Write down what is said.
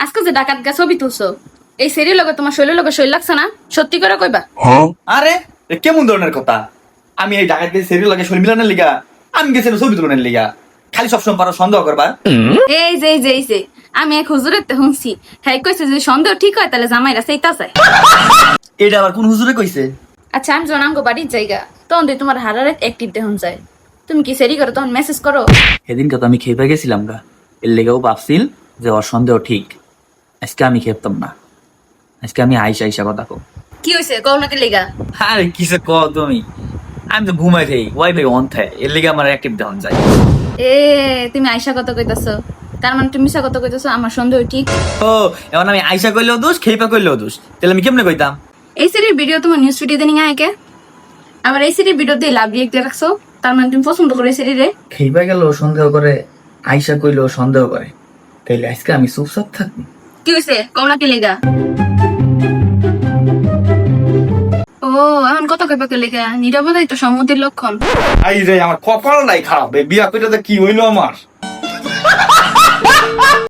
আজকে যে ডাকাত গা ছবি তুলছো, এই সেরির লগে তোমার শৈলের লগে শৈল লাগছে না? সত্যি করে কইবা। আরে এ কেমন ধরনের কথা? আমি এই ঢাকায় গেছি সেরির লাগে শরীর মিলানের লিগা, আমি গেছি ছবি তুলনের লিগা। খালি সবসময় পারো সন্দেহ করবা। এই যে আমি এক হুজুরের তে শুনছি, হ্যাঁ কইছে যদি সন্দেহ ঠিক হয় তাহলে জামাইরা সেইতা চায়। এটা আবার কোন হুজুরে কইছে? আচ্ছা আমি যখন আমগো বাড়ির জায়গা তখন তুই তোমার হারারে অ্যাক্টিভ দেখুন যায়, তুমি কি সেরি করো তখন মেসেজ করো? সেদিনকে তো আমি খেপে গেছিলাম গা, এর লেগেও ভাবছিল যে ওর সন্দেহ ঠিক। আজকে আমি খেপতাম না, আজকে আমি আইসা আইসা কথা কো। কি হয়েছে কও নাকি লেগা? আরে কিসে ক তুমি, আমি তো ঘুমাই থাই ওয়াইফাই অন থাকে, এর লেগে আমার অ্যাক্টিভ দেওয়া যায়। এ তুমি আয়সা কত কইতাছো, তার মানে তুমি মিশা কত কইতাছো, আমার সন্দেহ ঠিক। ও এখন আমি আইসা কইলেও দোষ, খেপা কইলেও দোষ, তাহলে আমি কেমনে কইতাম? এই সিরির ভিডিও তোমার নিউজ ভিডিওতে নিয়ে আয়কে, আবার এই সিরির ভিডিও দিয়ে লাভ রিয়েক্ট দিয়ে রাখছো, তার মানে তুমি পছন্দ করো এই সিরিরে। খেপা গেল সন্দেহ করে, আইসা কইলেও সন্দেহ করে, তাইলে আজকে আমি চুপচাপ থাকবো। কি হয়েছে কও নাকি লেগা? ও এখন কত কইবা কে লেগা? নীরবতাই তো সম্মতির লক্ষণ। আই রে আমার কপাল নাই খারাপ, বিয়া কইটা কি হইলো আমার।